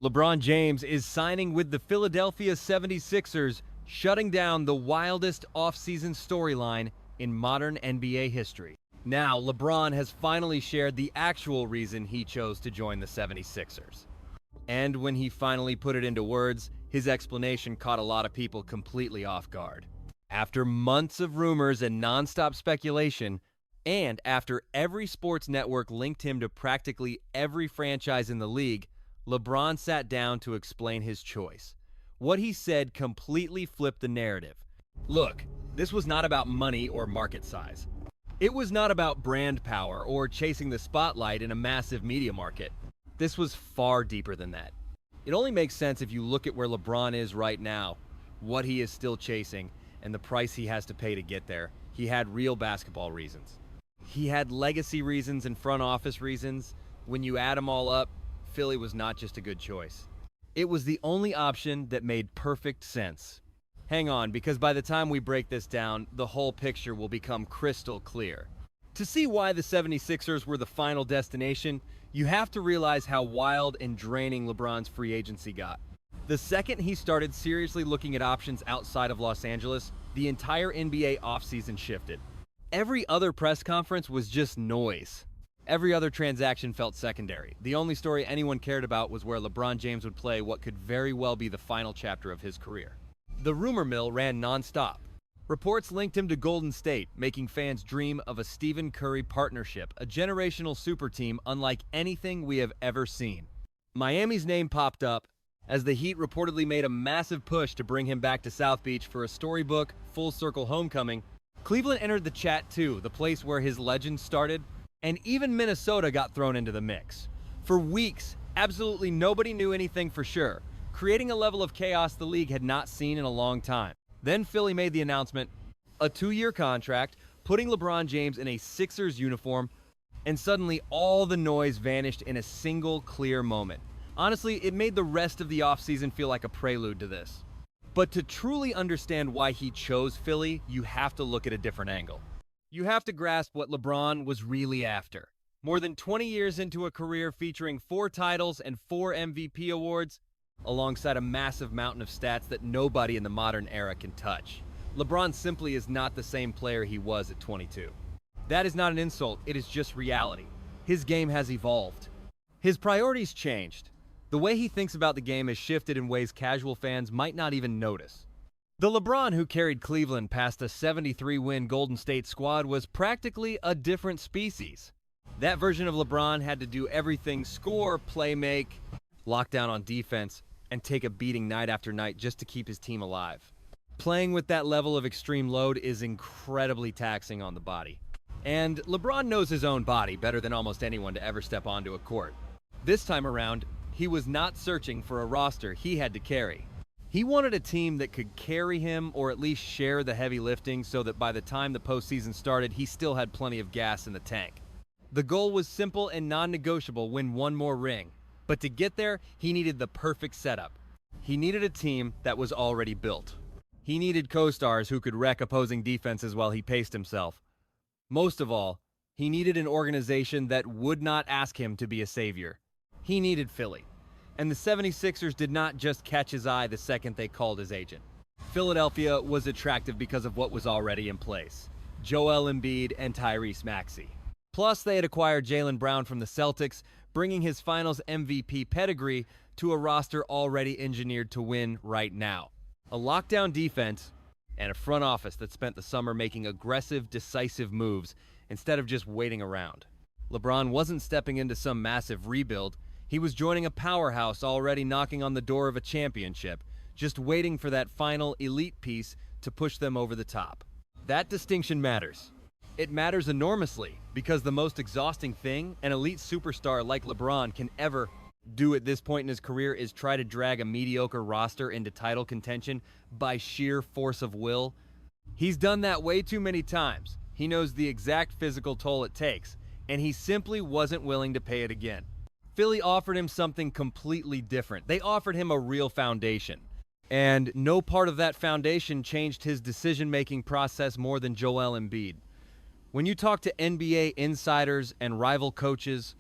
LeBron James is signing with the Philadelphia 76ers, shutting down the wildest offseason storyline in modern NBA history. Now, LeBron has finally shared the actual reason he chose to join the 76ers. And when he finally put it into words, his explanation caught a lot of people completely off guard. After months of rumors and nonstop speculation, and after every sports network linked him to practically every franchise in the league, LeBron sat down to explain his choice. What he said completely flipped the narrative. Look, this was not about money or market size. It was not about brand power or chasing the spotlight in a massive media market. This was far deeper than that. It only makes sense if you look at where LeBron is right now, what he is still chasing, and the price he has to pay to get there. He had real basketball reasons. He had legacy reasons and front office reasons. When you add them all up, Philly was not just a good choice. It was the only option that made perfect sense. Hang on, because by the time we break this down, the whole picture will become crystal clear. To see why the 76ers were the final destination, you have to realize how wild and draining LeBron's free agency got. The second he started seriously looking at options outside of Los Angeles, the entire NBA offseason shifted. Every other press conference was just noise. Every other transaction felt secondary. The only story anyone cared about was where LeBron James would play what could very well be the final chapter of his career. The rumor mill ran nonstop. Reports linked him to Golden State, making fans dream of a Stephen Curry partnership, a generational super team unlike anything we have ever seen. Miami's name popped up as the Heat reportedly made a massive push to bring him back to South Beach for a storybook, full-circle homecoming. Cleveland entered the chat too, the place where his legend started, and even Minnesota got thrown into the mix. For weeks, absolutely nobody knew anything for sure, creating a level of chaos the league had not seen in a long time. Then Philly made the announcement, a 2-year contract, putting LeBron James in a Sixers uniform, and suddenly all the noise vanished in a single clear moment. Honestly, it made the rest of the offseason feel like a prelude to this. But to truly understand why he chose Philly, you have to look at a different angle. You have to grasp what LeBron was really after. More than 20 years into a career featuring 4 titles and 4 MVP awards, alongside a massive mountain of stats that nobody in the modern era can touch. LeBron simply is not the same player he was at 22. That is not an insult, it is just reality. His game has evolved. His priorities changed. The way he thinks about the game has shifted in ways casual fans might not even notice. The LeBron who carried Cleveland past a 73-win Golden State squad was practically a different species. That version of LeBron had to do everything: score, play make, lock down on defense, and take a beating night after night just to keep his team alive. Playing with that level of extreme load is incredibly taxing on the body. And LeBron knows his own body better than almost anyone to ever step onto a court. This time around, he was not searching for a roster he had to carry. He wanted a team that could carry him or at least share the heavy lifting so that by the time the postseason started, he still had plenty of gas in the tank. The goal was simple and non-negotiable: win one more ring. But to get there, he needed the perfect setup. He needed a team that was already built. He needed co-stars who could wreck opposing defenses while he paced himself. Most of all, he needed an organization that would not ask him to be a savior. He needed Philly. And the 76ers did not just catch his eye the second they called his agent. Philadelphia was attractive because of what was already in place: Joel Embiid and Tyrese Maxey. Plus, they had acquired Jaylen Brown from the Celtics, bringing his finals MVP pedigree to a roster already engineered to win right now. A lockdown defense and a front office that spent the summer making aggressive, decisive moves instead of just waiting around. LeBron wasn't stepping into some massive rebuild. He was joining a powerhouse already knocking on the door of a championship, just waiting for that final elite piece to push them over the top. That distinction matters. It matters enormously because the most exhausting thing an elite superstar like LeBron can ever do at this point in his career is try to drag a mediocre roster into title contention by sheer force of will. He's done that way too many times. He knows the exact physical toll it takes, and he simply wasn't willing to pay it again. Philly offered him something completely different. They offered him a real foundation. And no part of that foundation changed his decision-making process more than Joel Embiid. When you talk to NBA insiders and rival coaches,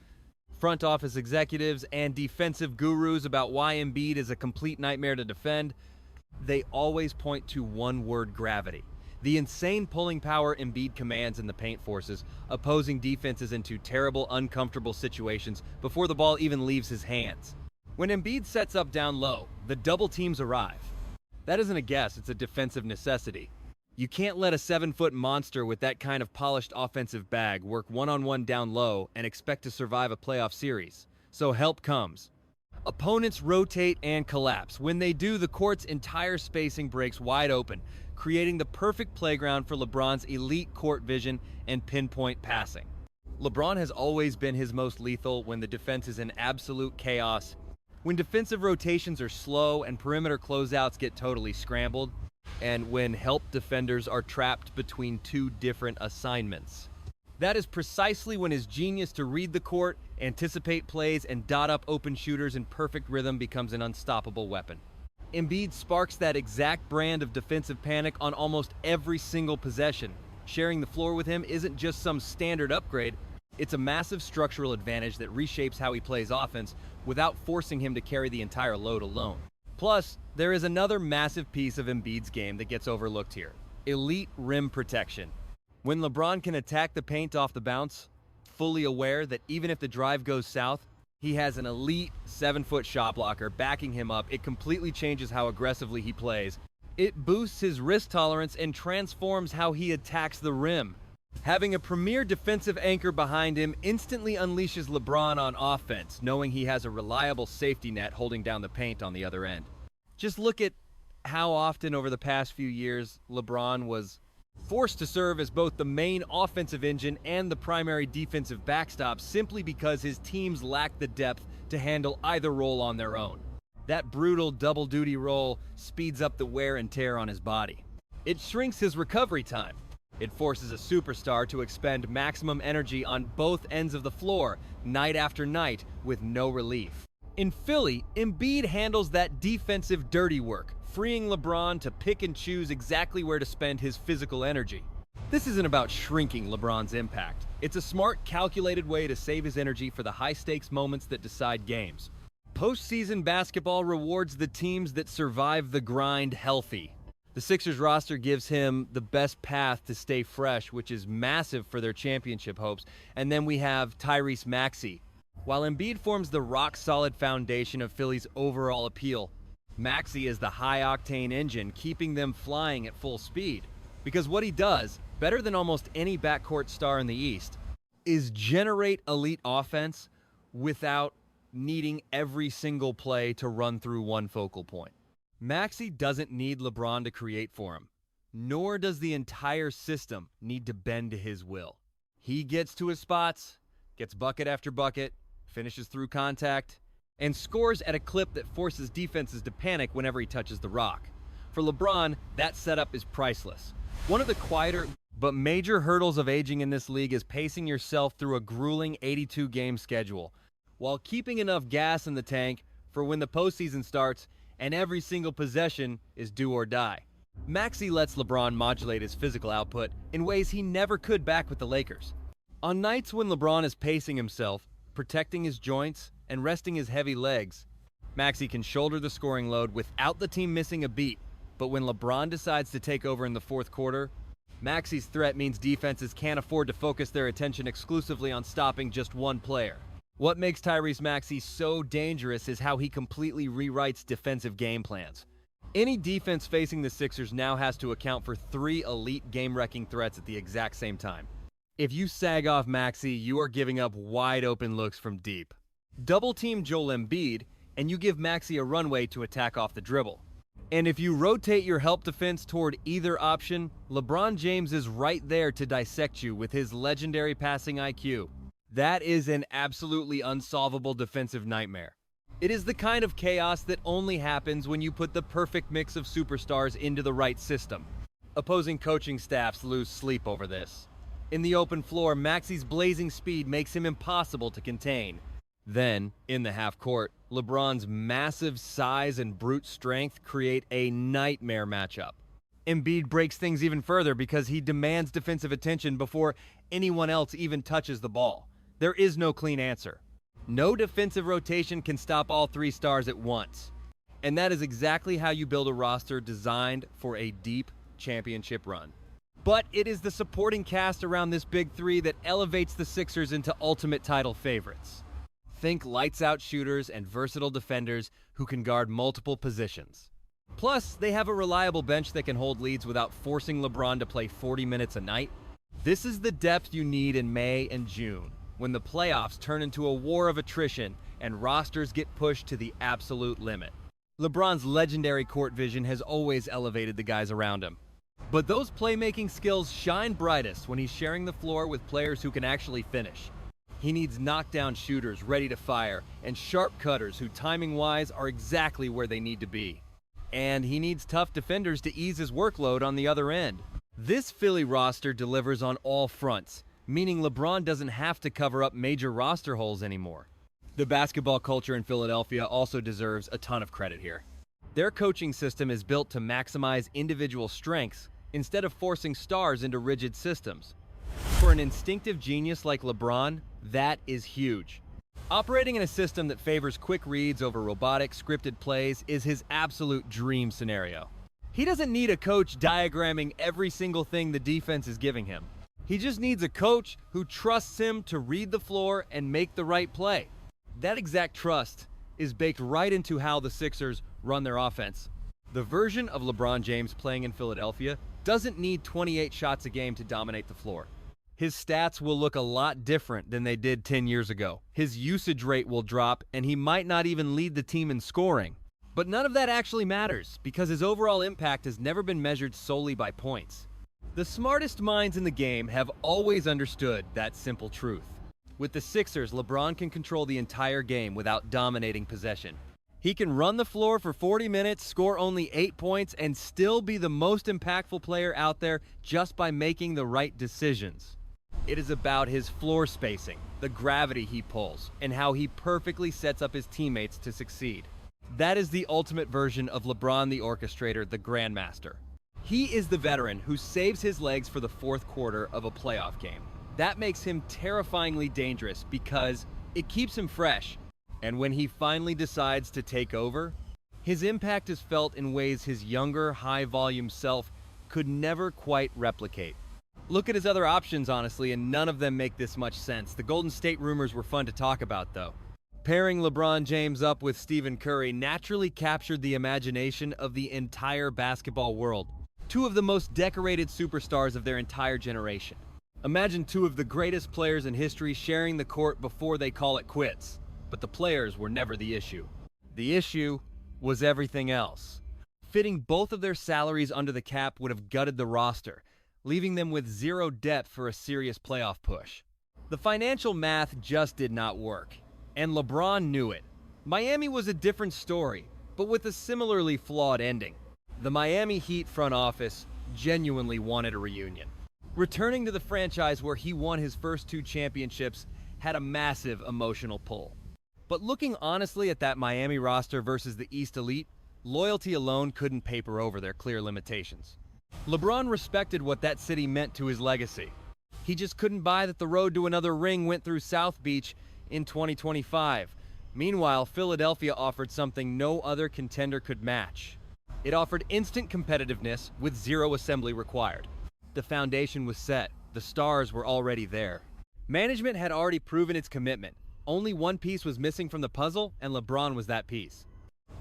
front office executives, and defensive gurus about why Embiid is a complete nightmare to defend, they always point to one word: gravity. The insane pulling power Embiid commands in the paint forces opposing defenses into terrible, uncomfortable situations before the ball even leaves his hands. When Embiid sets up down low, the double teams arrive. That isn't a guess, it's a defensive necessity. You can't let a 7-foot monster with that kind of polished offensive bag work one-on-one down low and expect to survive a playoff series. So help comes. Opponents rotate and collapse. When they do, the court's entire spacing breaks wide open, creating the perfect playground for LeBron's elite court vision and pinpoint passing. LeBron has always been his most lethal when the defense is in absolute chaos, when defensive rotations are slow and perimeter closeouts get totally scrambled, and when help defenders are trapped between two different assignments. That is precisely when his genius to read the court, anticipate plays, and dot up open shooters in perfect rhythm becomes an unstoppable weapon. Embiid sparks that exact brand of defensive panic on almost every single possession. Sharing the floor with him isn't just some standard upgrade, it's a massive structural advantage that reshapes how he plays offense without forcing him to carry the entire load alone. Plus, there is another massive piece of Embiid's game that gets overlooked here: elite rim protection. When LeBron can attack the paint off the bounce, fully aware that even if the drive goes south, he has an elite 7-foot shot blocker backing him up, it completely changes how aggressively he plays. It boosts his risk tolerance and transforms how he attacks the rim. Having a premier defensive anchor behind him instantly unleashes LeBron on offense, knowing he has a reliable safety net holding down the paint on the other end. Just look at how often over the past few years LeBron was forced to serve as both the main offensive engine and the primary defensive backstop simply because his teams lacked the depth to handle either role on their own. That brutal double-duty role speeds up the wear and tear on his body. It shrinks his recovery time. It forces a superstar to expend maximum energy on both ends of the floor, night after night, with no relief. In Philly, Embiid handles that defensive dirty work, freeing LeBron to pick and choose exactly where to spend his physical energy. This isn't about shrinking LeBron's impact. It's a smart, calculated way to save his energy for the high-stakes moments that decide games. Postseason basketball rewards the teams that survive the grind healthy. The Sixers roster gives him the best path to stay fresh, which is massive for their championship hopes. And then we have Tyrese Maxey. While Embiid forms the rock-solid foundation of Philly's overall appeal, Maxey is the high-octane engine keeping them flying at full speed. Because what he does, better than almost any backcourt star in the East, is generate elite offense without needing every single play to run through one focal point. Maxey doesn't need LeBron to create for him, nor does the entire system need to bend to his will. He gets to his spots, gets bucket after bucket, finishes through contact, and scores at a clip that forces defenses to panic whenever he touches the rock. For LeBron, that setup is priceless. One of the quieter but major hurdles of aging in this league is pacing yourself through a grueling 82-game schedule, while keeping enough gas in the tank for when the postseason starts and every single possession is do or die. Maxey lets LeBron modulate his physical output in ways he never could back with the Lakers. On nights when LeBron is pacing himself, protecting his joints, and resting his heavy legs, Maxey can shoulder the scoring load without the team missing a beat. But when LeBron decides to take over in the fourth quarter, Maxey's threat means defenses can't afford to focus their attention exclusively on stopping just one player. What makes Tyrese Maxey so dangerous is how he completely rewrites defensive game plans. Any defense facing the Sixers now has to account for 3 elite game-wrecking threats at the exact same time. If you sag off Maxey, you are giving up wide-open looks from deep. Double-team Joel Embiid, and you give Maxey a runway to attack off the dribble. And if you rotate your help defense toward either option, LeBron James is right there to dissect you with his legendary passing IQ. That is an absolutely unsolvable defensive nightmare. It is the kind of chaos that only happens when you put the perfect mix of superstars into the right system. Opposing coaching staffs lose sleep over this. In the open floor, Maxey's blazing speed makes him impossible to contain. Then, in the half court, LeBron's massive size and brute strength create a nightmare matchup. Embiid breaks things even further because he demands defensive attention before anyone else even touches the ball. There is no clean answer. No defensive rotation can stop all three stars at once. And that is exactly how you build a roster designed for a deep championship run. But it is the supporting cast around this big three that elevates the Sixers into ultimate title favorites. Think lights-out shooters and versatile defenders who can guard multiple positions. Plus, they have a reliable bench that can hold leads without forcing LeBron to play 40 minutes a night. This is the depth you need in May and June, when the playoffs turn into a war of attrition and rosters get pushed to the absolute limit. LeBron's legendary court vision has always elevated the guys around him. But those playmaking skills shine brightest when he's sharing the floor with players who can actually finish. He needs knockdown shooters ready to fire and sharp cutters who timing-wise are exactly where they need to be. And he needs tough defenders to ease his workload on the other end. This Philly roster delivers on all fronts, meaning LeBron doesn't have to cover up major roster holes anymore. The basketball culture in Philadelphia also deserves a ton of credit here. Their coaching system is built to maximize individual strengths instead of forcing stars into rigid systems. For an instinctive genius like LeBron, that is huge. Operating in a system that favors quick reads over robotic, scripted plays is his absolute dream scenario. He doesn't need a coach diagramming every single thing the defense is giving him. He just needs a coach who trusts him to read the floor and make the right play. That exact trust is baked right into how the Sixers run their offense. The version of LeBron James playing in Philadelphia doesn't need 28 shots a game to dominate the floor. His stats will look a lot different than they did 10 years ago. His usage rate will drop, and he might not even lead the team in scoring. But none of that actually matters, because his overall impact has never been measured solely by points. The smartest minds in the game have always understood that simple truth. With the Sixers, LeBron can control the entire game without dominating possession. He can run the floor for 40 minutes, score only 8 points, and still be the most impactful player out there just by making the right decisions. It is about his floor spacing, the gravity he pulls, and how he perfectly sets up his teammates to succeed. That is the ultimate version of LeBron the orchestrator, the grandmaster. He is the veteran who saves his legs for the fourth quarter of a playoff game. That makes him terrifyingly dangerous because it keeps him fresh. And when he finally decides to take over, his impact is felt in ways his younger, high-volume self could never quite replicate. Look at his other options, honestly, and none of them make this much sense. The Golden State rumors were fun to talk about, though. Pairing LeBron James up with Stephen Curry naturally captured the imagination of the entire basketball world. Two of the most decorated superstars of their entire generation. Imagine two of the greatest players in history sharing the court before they call it quits. But the players were never the issue. The issue was everything else. Fitting both of their salaries under the cap would have gutted the roster, leaving them with zero depth for a serious playoff push. The financial math just did not work, and LeBron knew it. Miami was a different story, but with a similarly flawed ending. The Miami Heat front office genuinely wanted a reunion. Returning to the franchise where he won his first 2 championships had a massive emotional pull. But looking honestly at that Miami roster versus the East Elite, loyalty alone couldn't paper over their clear limitations. LeBron respected what that city meant to his legacy. He just couldn't buy that the road to another ring went through South Beach in 2025. Meanwhile, Philadelphia offered something no other contender could match. It offered instant competitiveness with zero assembly required. The foundation was set. The stars were already there. Management had already proven its commitment. Only one piece was missing from the puzzle, and LeBron was that piece.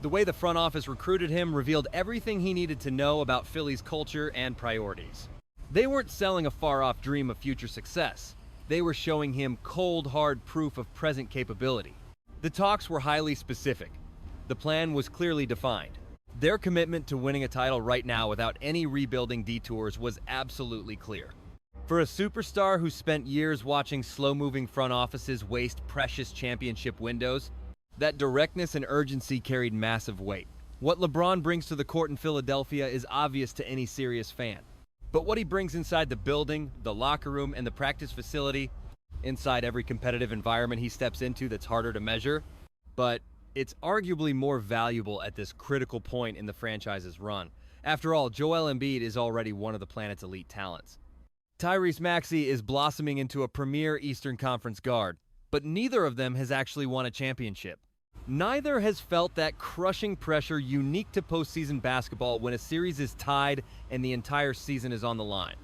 The way the front office recruited him revealed everything he needed to know about Philly's culture and priorities. They weren't selling a far-off dream of future success. They were showing him cold, hard proof of present capability. The talks were highly specific. The plan was clearly defined. Their commitment to winning a title right now without any rebuilding detours was absolutely clear. For a superstar who spent years watching slow-moving front offices waste precious championship windows, that directness and urgency carried massive weight. What LeBron brings to the court in Philadelphia is obvious to any serious fan. But what he brings inside the building, the locker room, and the practice facility, inside every competitive environment he steps into that's harder to measure, but it's arguably more valuable at this critical point in the franchise's run. After all, Joel Embiid is already one of the planet's elite talents. Tyrese Maxey is blossoming into a premier Eastern Conference guard. but neither of them has actually won a championship. Neither has felt that crushing pressure unique to postseason basketball when a series is tied and the entire season is on the line.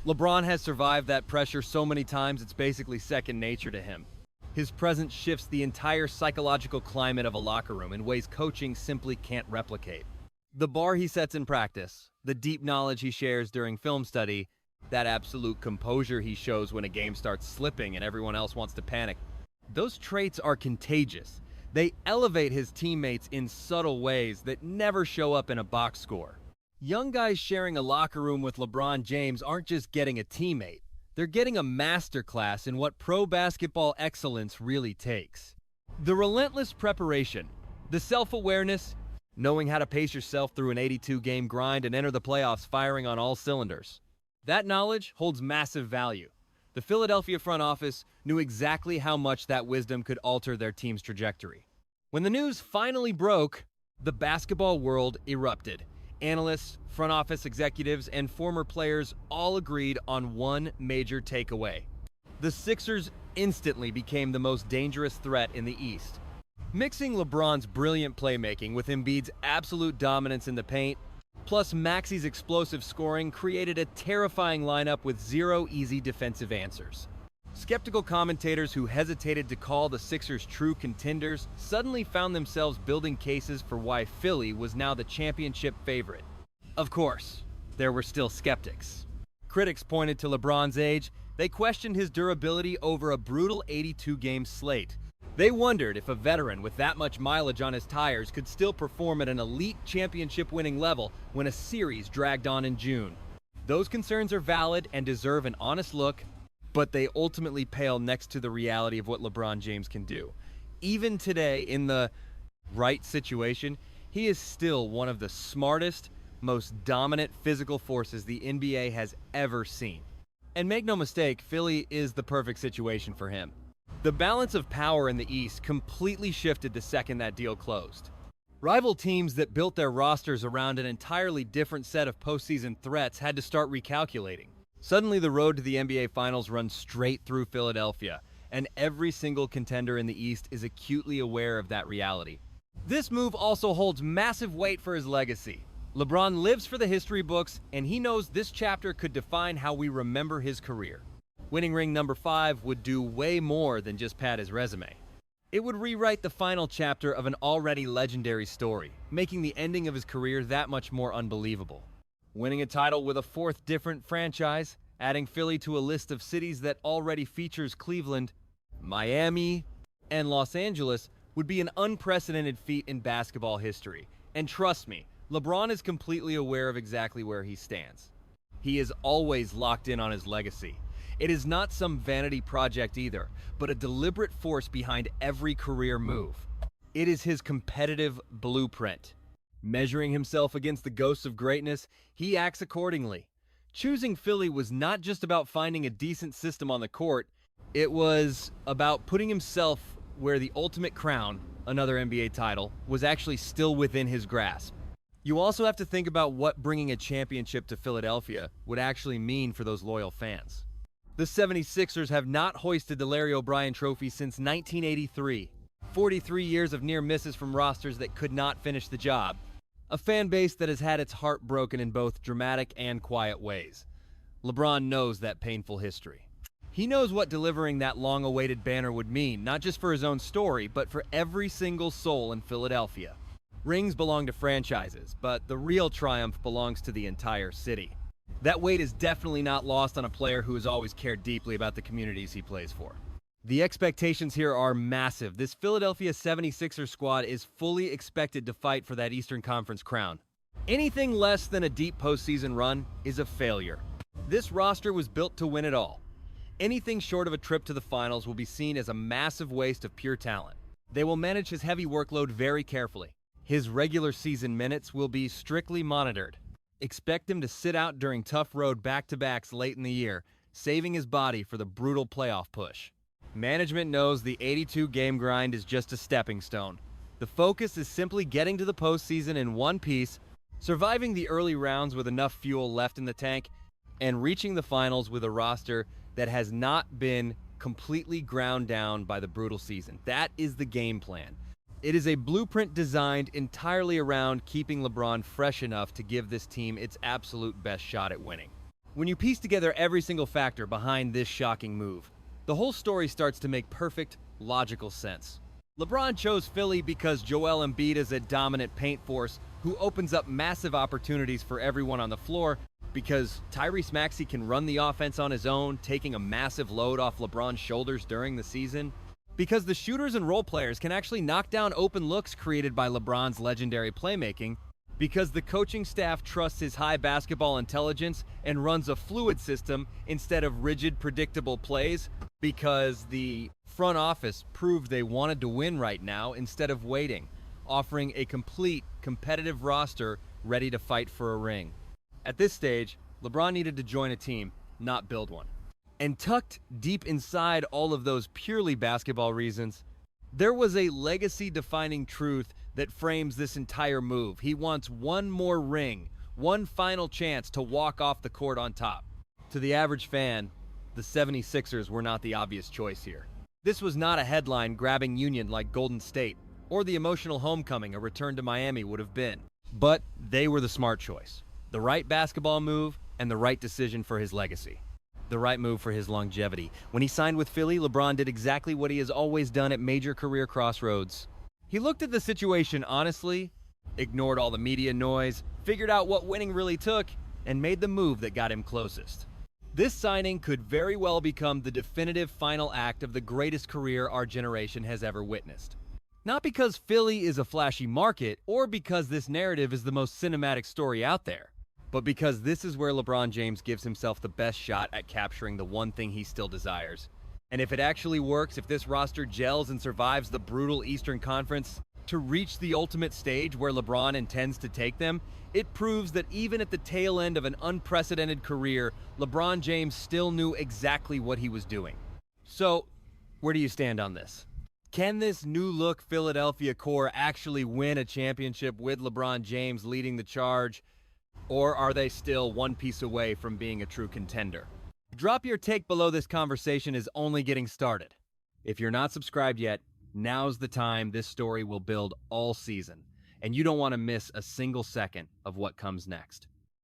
LeBron has survived that pressure so many times it's basically second nature to him. His presence shifts the entire psychological climate of a locker room in ways coaching simply can't replicate. The bar he sets in practice, the deep knowledge he shares during film study, that absolute composure he shows when a game starts slipping and everyone else wants to panic, those traits are contagious. They elevate his teammates in subtle ways that never show up in a box score. Young guys sharing a locker room with LeBron James aren't just getting a teammate. They're getting a masterclass in what pro basketball excellence really takes. The relentless preparation, the self-awareness, knowing how to pace yourself through an 82-game grind and enter the playoffs firing on all cylinders. That knowledge holds massive value. The Philadelphia front office knew exactly how much that wisdom could alter their team's trajectory. When the news finally broke, the basketball world erupted. Analysts, front office executives, and former players all agreed on one major takeaway. The Sixers instantly became the most dangerous threat in the East. Mixing LeBron's brilliant playmaking with Embiid's absolute dominance in the paint, plus Maxey's explosive scoring, created a terrifying lineup with zero easy defensive answers. Skeptical commentators who hesitated to call the Sixers true contenders suddenly found themselves building cases for why Philly was now the championship favorite. Of course, there were still skeptics. Critics pointed to LeBron's age. They questioned his durability over a brutal 82-game slate. They wondered if a veteran with that much mileage on his tires could still perform at an elite championship-winning level when a series dragged on in June. Those concerns are valid and deserve an honest look, but they ultimately pale next to the reality of what LeBron James can do. Even today, in the right situation, he is still one of the smartest, most dominant physical forces the NBA has ever seen. And make no mistake, Philly is the perfect situation for him. The balance of power in the East completely shifted the second that deal closed. Rival teams that built their rosters around an entirely different set of postseason threats had to start recalculating. Suddenly, the road to the NBA Finals runs straight through Philadelphia, and every single contender in the East is acutely aware of that reality. This move also holds massive weight for his legacy. LeBron lives for the history books, and he knows this chapter could define how we remember his career. Winning ring number 5 would do way more than just pad his resume. It would rewrite the final chapter of an already legendary story, making the ending of his career that much more unbelievable. Winning a title with a 4th different franchise, adding Philly to a list of cities that already features Cleveland, Miami, and Los Angeles would be an unprecedented feat in basketball history. And trust me, LeBron is completely aware of exactly where he stands. He is always locked in on his legacy. It is not some vanity project either, but a deliberate force behind every career move. It is his competitive blueprint. Measuring himself against the ghosts of greatness, he acts accordingly. Choosing Philly was not just about finding a decent system on the court, it was about putting himself where the ultimate crown, another NBA title, was actually still within his grasp. You also have to think about what bringing a championship to Philadelphia would actually mean for those loyal fans. The 76ers have not hoisted the Larry O'Brien Trophy since 1983. 43 years of near misses from rosters that could not finish the job. A fan base that has had its heart broken in both dramatic and quiet ways. LeBron knows that painful history. He knows what delivering that long-awaited banner would mean, not just for his own story, but for every single soul in Philadelphia. Rings belong to franchises, but the real triumph belongs to the entire city. That weight is definitely not lost on a player who has always cared deeply about the communities he plays for. The expectations here are massive. This Philadelphia 76ers squad is fully expected to fight for that Eastern Conference crown. Anything less than a deep postseason run is a failure. This roster was built to win it all. Anything short of a trip to the finals will be seen as a massive waste of pure talent. They will manage his heavy workload very carefully. His regular season minutes will be strictly monitored. Expect him to sit out during tough road back-to-backs late in the year, saving his body for the brutal playoff push. Management knows the 82-game grind is just a stepping stone. The focus is simply getting to the postseason in one piece, surviving the early rounds with enough fuel left in the tank, and reaching the finals with a roster that has not been completely ground down by the brutal season. That is the game plan. It is a blueprint designed entirely around keeping LeBron fresh enough to give this team its absolute best shot at winning. When you piece together every single factor behind this shocking move, the whole story starts to make perfect, logical sense. LeBron chose Philly because Joel Embiid is a dominant paint force who opens up massive opportunities for everyone on the floor, because Tyrese Maxey can run the offense on his own, taking a massive load off LeBron's shoulders during the season, because the shooters and role players can actually knock down open looks created by LeBron's legendary playmaking, because the coaching staff trusts his high basketball intelligence and runs a fluid system instead of rigid, predictable plays, because the front office proved they wanted to win right now instead of waiting, offering a complete, competitive roster ready to fight for a ring. At this stage, LeBron needed to join a team, not build one. And tucked deep inside all of those purely basketball reasons, there was a legacy-defining truth that frames this entire move. He wants one more ring, one final chance to walk off the court on top. To the average fan, the 76ers were not the obvious choice here. This was not a headline-grabbing union like Golden State, or the emotional homecoming a return to Miami would have been. But they were the smart choice. The right basketball move and the right decision for his legacy. The right move for his longevity. When he signed with Philly, LeBron did exactly what he has always done at major career crossroads. He looked at the situation honestly, ignored all the media noise, figured out what winning really took, and made the move that got him closest. This signing could very well become the definitive final act of the greatest career our generation has ever witnessed. Not because Philly is a flashy market, or because this narrative is the most cinematic story out there, but because this is where LeBron James gives himself the best shot at capturing the one thing he still desires. And if it actually works, if this roster gels and survives the brutal Eastern Conference to reach the ultimate stage where LeBron intends to take them, it proves that even at the tail end of an unprecedented career, LeBron James still knew exactly what he was doing. So, where do you stand on this? Can this new-look Philadelphia core actually win a championship with LeBron James leading the charge? Or are they still one piece away from being a true contender? Drop your take below. This conversation is only getting started. If you're not subscribed yet, now's the time. This story will build all season, and you don't want to miss a single second of what comes next.